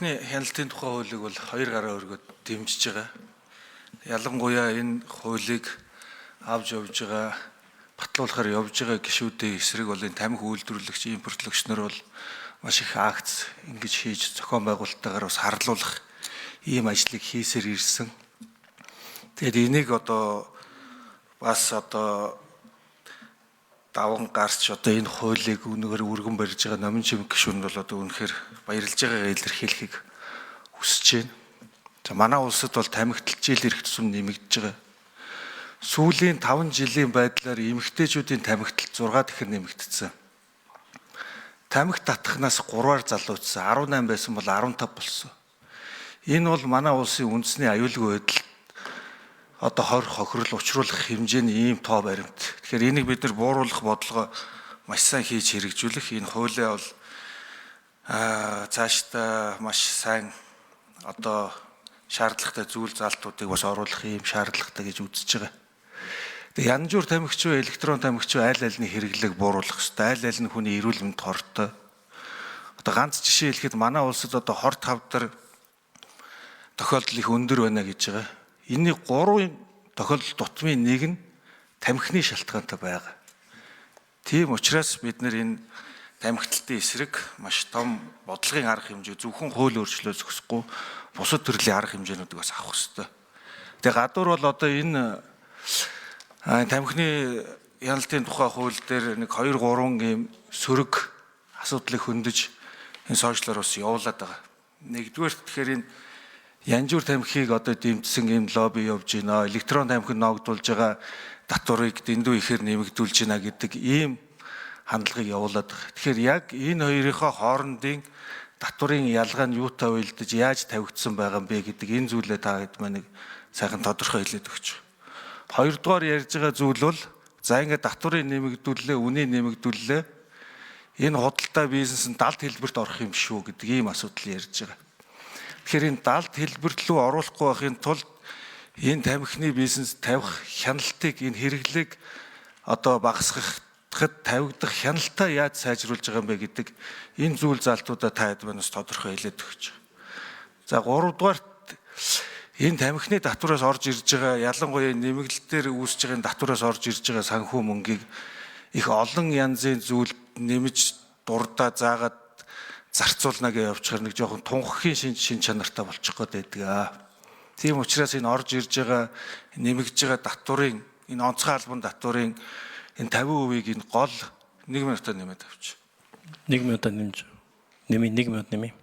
тамхины хяналтын тухай хуулийг бол 2 гараа өргөд дэмжиж байгаа. Ялангуяа энэ хуулийг авч явж байгаа, батлуулахаар явж байгаа гишүүдийн эсрэг бол энэ тамхи үйлдвэрлэгч, импортлогч нар бол маш их акц ингэж хийж зохион байгуулалттайгаар бас харлуулах ийм ажлыг хийсээр ирсэн. Тэгээд энийг бас даван гарч энэ хуулийг үнэхээр өргөн барьж байгаа номын чимэг гишүүнд бол үнэхээр баярлж байгаагаа илэрхийлэхийг хүсэж байна. За манай улсад бол тамхитлжил эрх тусам нэмэгдэж байгаа. Сүүлийн 5 жилийн байдлаар эмэгтэйчүүдийн тамхитл 6 дахин нэмэгдсэн. Тамхи татахнаас 3-аар залуучсан, 18 байсан бол 15 болсон. Энэ бол манай улсын үндэсний аюулгүй байдал 20 хохирол учруулах хэмжээний ийм тоо баримт. Тэгэхээр энийг бид нар бууруулах бодлого маш сайн хийж хэрэгжүүлэх. Энэ хуулиа бол цаашдаа маш сайн шаардлагатай зүйл залтуудыг бас оруулах ийм шаардлагатай гэж үзэж байгаа. Тэгээ янз бүр тамхич уу, электрон тамхич уу аль альны хэрэглээг бууруулах хэрэгтэй. Аль аль нь хүний эрүүл мэнд хортой. Ганц жишээ хэлэхэд манай улсад хорт хавдар тохиолдол их өндөр байна гэж байгаа. Энийн 3 тохиолдол дутмын нэг нь тамхины шалтгаантай байгаа. Тийм учраас бид нар энэ тамхитлтын эсрэг маш том бодлогын арга хэмжээ, зөвхөн хууль өөрчлөлт зохисохгүй бусад төрлийн арга хэмжээнүүдийг бас авах хэрэгтэй. Тэгээ гадуур бол энэ тамхины хяналтын тухай хууль дээр нэг 2-3 ийм сөрөг асуудлыг хөндөж энэ сошиалор бас явуулаад байгаа. Нэгдүгээр тэгэхээр энэ янз бүр тамхиг дэмжсэн ийм лобби явж байна. Электрон тамхи ногдуулж байгаа татварыг дэндүү ихээр нэмэгдүүлж байна гэдэг ийм хандлагыг явуулаад байгаа. Тэгэхээр яг энэ хоёрынхоо хоорондын татварын ялгаа нь юутай уялдаж яаж тавигдсан байгаа юм бэ гэдэг энэ зүйлээ та хэд маань сайхан тодорхой хэлээд өгч байгаа. Хоёрдугаар ярьж байгаа зүйл бол за ингээд татварын нэмэгдүүллээ, үнийн нэмэгдүүллээ. Энэ худалдаа бизнес нь далд хэлбэрт орох юм шүү гэдэг ийм асуудал ярьж байгаа. Тэгэхээр энэ далд хэлбэрт лөө оруулахгүй байхын тулд энэ тамхины бизнес тавих хяналтыг, энэ хэрэглээг багасгахад тавигдах хяналтаа яаж сайжруулж байгаа юм бэ гэдэг энэ зүйл залтуудаа та хэд манаас тодорхой хэлээд өгч байгаа. За 3 дугаарт энэ тамхины татвараас орж ирж байгаа, ялангуяа нэмэгдэлтээр үүсэж байгаа татвараас орж ирж байгаа санхүү мөнгийг их олон янзын зүйл нэмж дурдаа заагаад зарцуулна гэж явчихар нэг жоохон тунхагийн шин чанартай болчих гээд байдаг. Тийм учраас энэ орж ирж байгаа нэмэгдэж байгаа татварын, энэ онцгой албан татварын энэ 50%-ийг энэ гол 1 минутаар нэмээд авч. 1 минутаар нэмж. 1 минут нэмье.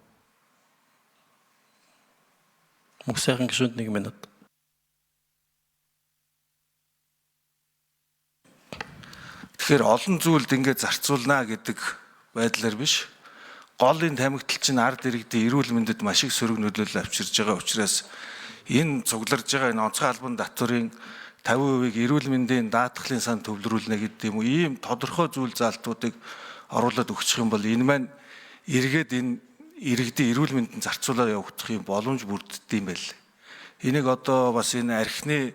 Мөх сайхан гишүүнд 1 минут. Тэгэхээр олон зүйлд ингээд зарцуулна гэдэг байдлаар биш. Гол энэ тамхитл чинь ард иргэдийн эрүүл мэндэд маш их сөрөг нөлөөлөл авчирж байгаа учраас энэ цугларж байгаа энэ онцгой албан татварын 50%-ийг эрүүл мэндийн даатгалын сан төвлөрүүлнэ гэдэг юм уу, ийм тодорхой зүйл залтуудыг оруулаад өгчих юм бол энэ маань эргээд энэ иргэдийн эрүүл мэндэд зарцуулаад явагдах юм боломж бүрддэг юм байл. Энийг бас энэ архины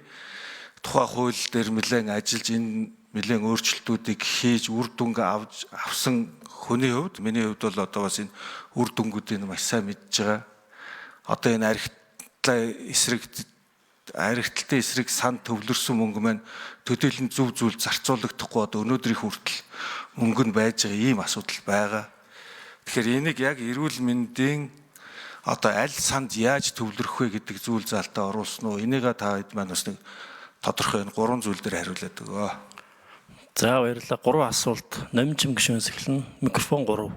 тухай хууль дээр нэлээд ажиллаж энэ нэлээд өөрчлөлтүүдийг хийж үр дүнг авсан хүний хувьд, миний хувьд бол бас энэ үр дүнгуудыг маш сайн мэдж байгаа. Энэ архитектын эсрэг сан төвлөрсөн мөнгө маань төдийлөн зөв зүйл зарцуулагдахгүй өнөөдрийн хүртэл мөнгө нь байж байгаа ийм асуудал байгаа. Тэгэхээр энийг яг эрүүл мэндийн аль санд яаж төвлөрөх вэ гэдэг зүйл залтаа оруулсан уу? Энийг та хэд маань бас нэг тодорхой энэ 3 зүйл дээр хариулаад өгөө. За баярлалаа. 3 асуулт. Номжим гишүүнээс эхэлнэ. Микрофон 3.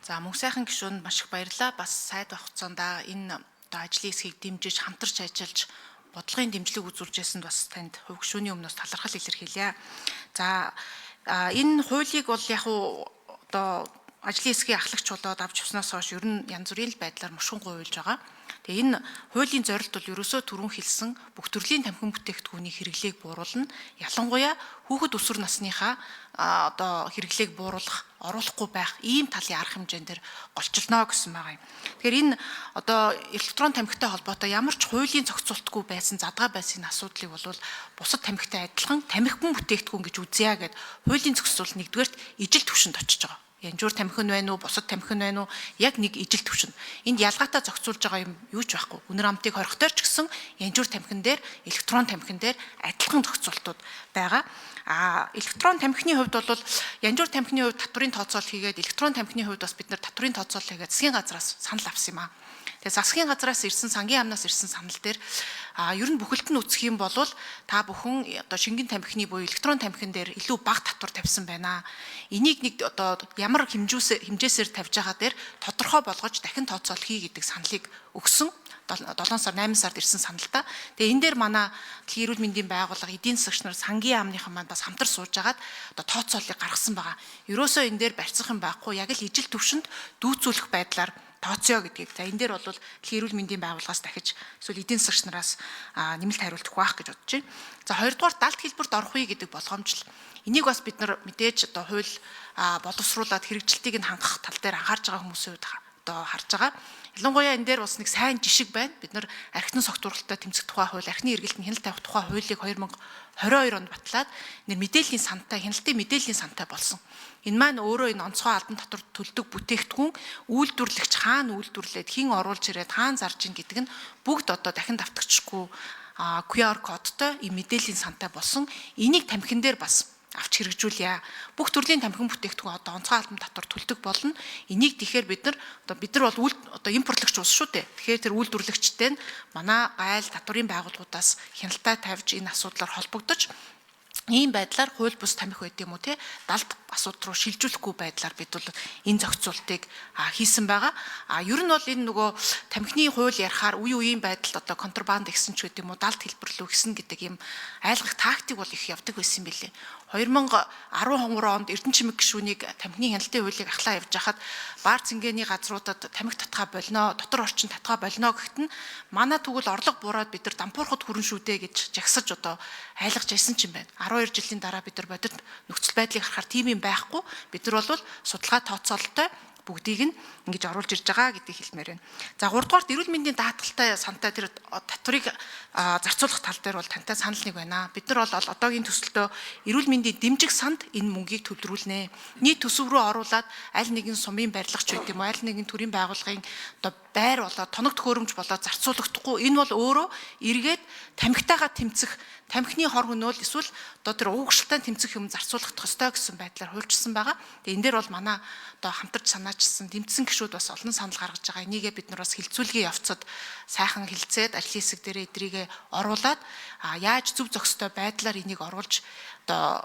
За мөнх сайхан гишүүнд маш их баярлалаа. Бас сайд хугацаанд энэ ажлын хэсгийг дэмжиж, хамтарч ажиллаж, бодлогын дэмжлэг үзүүлж байсанд бас танд хувь гишүүний өмнөөс талархал илэрхийлье. За энэ хуулийг бол яг ажлын хэсгийн ахлагч болоод авч явснаас хойш ер нь янз бүрийн байдлаар мушгингүй уйлж байгаа. Тэгээ энэ хуулийн зорилт бол ерөөсөө түрүүн хэлсэн бүх төрлийн тамхин бүтээгдэхүүний хэрэглээг бууруулна. Ялангуяа хүүхэд өсвөр насныхаа хэрэглээг оруулахгүй байх ийм талын арга хэмжээнд дээр голчлоно гэсэн байгаа юм. Тэгэхээр энэ электрон тамхитай холбоотой ямар ч хуулийн зохицуултгүй байсан задгаа байсан асуудлыг бол бусад тамхитай адилхан тамхин бүтээгдэхүүн гэж үзье гэд хуулийн зохицуул нэгдүгээрт ижил түвшинд очиж байгаа. Янжуур тамхин байна уу, бусад тамхин байна уу? Яг нэг ижил төвшин. Энд ялгаатай зохицуулж байгаа юм юу ч байхгүй. Үнэр амтыг хорихтойр ч гэсэн янжуур тамхин дээр, электрон тамхин дээр адилхан зохицуултууд байгаа. Электрон тамхины хувьд бол янжуур тамхины хувьд татврын тооцоол хийгээд, электрон тамхины хувьд бас бид нар татврын тооцоол хийгээд засгийн газраас санал авсан юм аа. Тэгээ засгийн газраас ирсэн, сангийн яамнаас ирсэн санал дээр ер нь бүхэлд нь үсэх юм бол та бүхэн одоо шингэн тамхины буюу электрон тамхин дээр илүү бага татвар тавьсан байна. Энийг нэг одоо ямар хэмжээсээр тавьж байгаа дээр тодорхой болгож дахин тооцоол хий гэдэг саналыг өгсөн. 7 сар 8 сард ирсэн саналтай. Тэгээ энэ дээр манай дэлхийн эрүүл мэндийн байгууллага, эдийн засагч нар, сангийн яамныхан маань бас хамтар сууж агаад одоо тооцоолыг гаргасан байгаа. Ерөөсөө энэ дээр барьцах юм байхгүй, яг л ижил төвшөнд дүүцүүлэх байдлаар тооцоо гэдгийг. За энэ дээр бол дэлхийн эрүүл мэндийн байгууллагаас дахиж эсвэл эдийн засагч нараас нэмэлт хариулт өгөх байх гэж бодож байна. За хоёрдугаар далд хэлбэрт орох үе гэдэг болгоомжл. Энийг бас бид нар мэдээж одоо хууль боловсруулад хэрэгжилтийг нь хангах тал дээр анхаарж байгаа хүмүүсийн хувьд одоо харж байгаа. Ялангуяа энэ дээр бас нэг сайн жишг байна. Бид нар архитын согтуурлалтаа тэмцэх тухай хууль, архины эргэлтэнд хяналт тавих тухай хуулийг 2022 онд батлаад мэдээллийн сантай, хяналтын мэдээллийн сантай болсон. Энэ маань өөрөө энэ онцгой албан татвар төлдөг бүтээгдэхүүн үйлдвэрлэгч хаана үйлдвэрлээд хэн оруулж ирээд хаана зарж ийн гэдэг нь бүгд одоо дахин давтагчгүй QR кодтой ийм мэдээллийн сантай болсон. Энийг тамхин дээр бас авч хэрэгжүүлье. Бүх төрлийн тамхин бүтээгдэхүүн одоо онцгой албан татвар төлдөг болно. Энийг тэгэхээр бид нар бол одоо импортлогч улс шүү дээ. Тэгэхээр тэр үйлдвэрлэгчтэй нь манай гайл татврын байгууллагуудаас хяналтаа тавьж энэ асуудлаар холбогдож ийм байдлаар хууль бус тамхи байд юм уу те далд асуудал руу шилжүүлэхгүй байдлаар бид бол энэ зохицуултыг хийсэн байгаа. Ер нь бол энэ нөгөө тамхины хууль ярихаар үе үеийн байдалд одоо контрабанд гэсэн ч гэдэг юм уу далд хэлбэрлүү гэсэн гэдэг юм айлгах тактик бол их явдаг байсан юм билээ. 2013 онд Эрдэнэ чимэг гишүүнийг тамхины хяналтын хуулийг ахлаа явж хахад баар цэнгэний газруудад тамхи татгаа болно, дотор орчин татгаа болно гэхэд нь манай тэгвэл орлого буураад бид нар дампуурхад хүрэн шүү дээ гэж жагсаж одоо айлгаж байсан ч юм байна. 12 жилийн дараа бид нар бодит нөхцөл байдлыг харахаар тийм юм байхгүй. Бид нар бол судалгаа тооцоололтой бүгдийг нь ингэж оруулж ирж байгаа гэдгийг хэлмээр байна. За 3 дугаарт эрүүл мэндийн даатгалтай сантай тэр татврыг зарцуулах тал дээр бол тантай санал нэг байна. Бид нар бол одоогийн төсөлтөө эрүүл мэндийн дэмжих санд энэ мөнгийг төвлөрүүлнэ. Нийт төсөв рүү оруулаад аль нэгэн сумын барилгач байт юм уу, аль нэгэн төрийн байгууллагын одоо байр болоод тоног төхөөрөмж болоод зарцуулагдахгүй. Энэ бол өөрөө эргээд тамхитайгаа тэмцэх, тамхины хор хөнөөл эсвэл одоо тэр угшилтай тэмцэх юм зарцуулах ёстой гэсэн байдлаар хуульчсан байгаа. Тэгээ энэ дээр бол манай одоо хамтарч санаачсан тэмцсэн гишүүд бас олон санал гаргаж байгаа. Энийгээ бид нар бас хилцүүлгийн явцад сайхан хилцээд ажлын хэсэг дээр эдрийгээ оруулаад яаж зөв зохистой байдлаар энийг оруулж одоо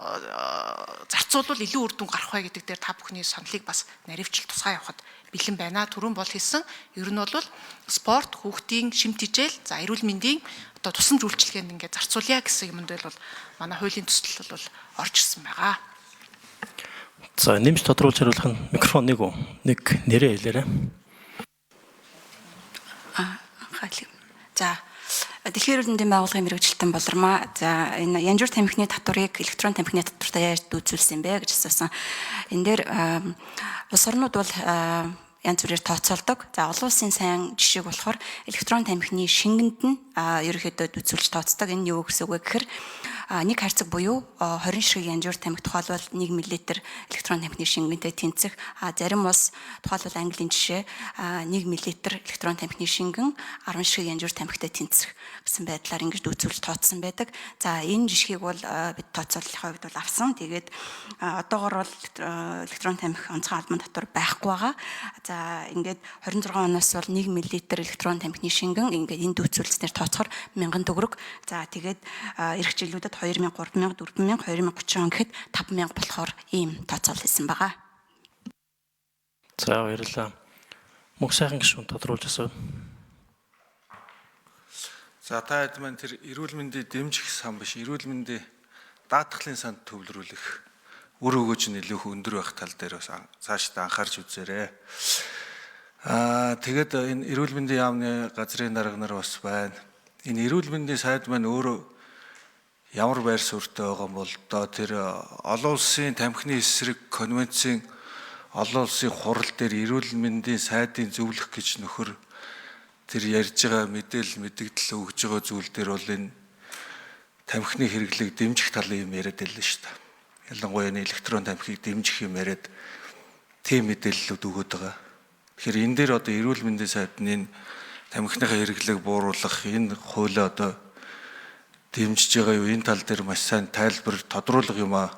зарцуулбал илүү үр дүн гарах вэ гэдэг дээр та бүхний саналыг бас наривчл тусгай явахад бэлэн байна. Түрүүн бол хэлсэн. Ер нь бол спорт, хүүхдийн шимт хижээл, за эрүүл мэндийн одоо тусламж үйлчилгээнд ингээд зарцуулъя гэсэн юмд бол манай хуулийн төсөл бол орж ирсэн байгаа. За нэмж тодруулж хариулах нь микрофон нэг нэрээ хэлээрэй. За дэлхийн эрүүл мэндийн байгууллагын мэргэжилтэн болормоо. За энэ янжуур тамхины татварыг электрон тамхины татвартай яаж дүүцүүлсэн бэ гэж асуусан. Энэ дээр улс орнууд бол янз бүрээр тооцоолдог. За олон улсын сайн жишээг болохоор электрон тамхины шингэнд нь ерөнхийдөө дүүцүүлж тооцдог. Энэ юу гэсэн үг вэ гэхээр нэг харьцаг буюу 20 ширхэг янжуур тамхи тухайлбал 1 мл электрон тамхины шингэнтэй тэнцэх. Зарим улс тухайлбал Английн жишээ 1 мл электрон тамхины шингэн 10 ширхэг янжуур тамхитай тэнцэх гэсэн байдлаар ингэж дүүцүүлж тооцсон байдаг. За энэ жишгийг бол бид тооцооллын хувьд бол авсан. Тэгээд одоогоор бол электрон тамхи онцгой албан татвар байхгүй байгаа. За ингээд 26 оноос бол 1 мл электрон тамхины шингэн ингээд энэ дүүцүүлснээр тооцохоор 1000 төгрөг. За тэгээд эх жилүүдэд 2000, 3000, 4000, 2030 он гэхэд 5000 болохоор ийм тооцоол хийсэн байгаа. За баярлалаа. Мөнх сайхан гишүүн тодруулж асуу. За та хэд маань тэр эрүүл мэндийн дэмжих сан биш, эрүүл мэндийн даатгалын санд төвлөрүүлэх үр өгөөж нь илүү өндөр байх тал дээр бас цаашдаа анхаарч үзээрэй. Тэгээд энэ эрүүл мэндийн яамны газрын дарга нар бас байна. Энэ эрүүл мэндийн сайд маань өөрөө ямар байр суурьтай байгаа юм бол одоо тэр олон улсын тамхины эсрэг конвенцийн олон улсын хурал дээр эрүүл мэндийн сайдын зөвлөх гэж нөхөр тэр ярьж байгаа мэдээлэл мэдэгдэл өгж байгаа зүйл дээр бол энэ тамхины хэрэглээг дэмжих талын юм яриад байлаа шүү дээ. Ялангуяа энэ электрон тамхиг дэмжих юм яриад тийм мэдээллүүд өгöd байгаа. Тэгэхээр энэ дээр одоо эрүүл мэндийн сайдны тамхиныхаа хэрэглээг бууруулах энэ хуулиа одоо дэмжиж байгаа юу, энэ тал дээр маш сайн тайлбар тодруулах юм а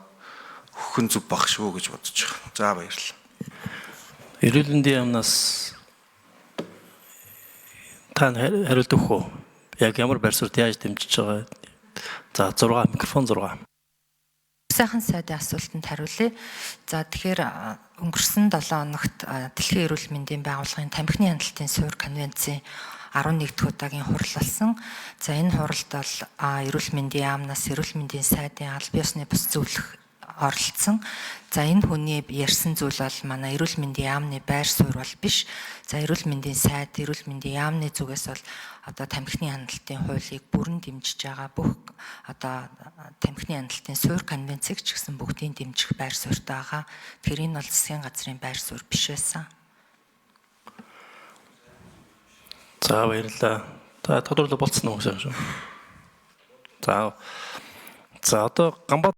өгөх нь зөв баг шүү гэж бодож байгаа. За баярлалаа. Эрүүл мэндийн яамнаас та хариулт өгөх үү? Яг ямар байр суурьд яаж дэмжиж байгаа? За 6 микрофон 6. Сайхан сайдын асуултанд хариулъя. За тэгэхээр өнгөрсөн 7 хоногт Дэлхийн эрүүл мэндийн байгууллагын тамхины хяналтын суурь конвенцийн 11 дахь удаагийн хурал болсон. За энэ хуралд бол эрүүл мэндийн яамнаас эрүүл мэндийн сайдын аль биесны бус зөвлөх оролцсон. За энэ хүний ярьсан зүйл бол манай эрүүл мэндийн яамны байр суурь бол биш. За эрүүл мэндийн сайд, эрүүл мэндийн яамны зүгээс бол одоо тамхины хяналтын хуулийг бүрэн дэмжиж байгаа бүх одоо тамхины хяналтын суурь конвенцийг ч гэсэн бүгдийг дэмжих байр суурьтай байгаа. Тэгэхээр энэ бол засгийн газрын байр суурь биш байсан. За баярлалаа. За тодорхойлол болцсон уу гэсэн шүү. За одоо Гамбат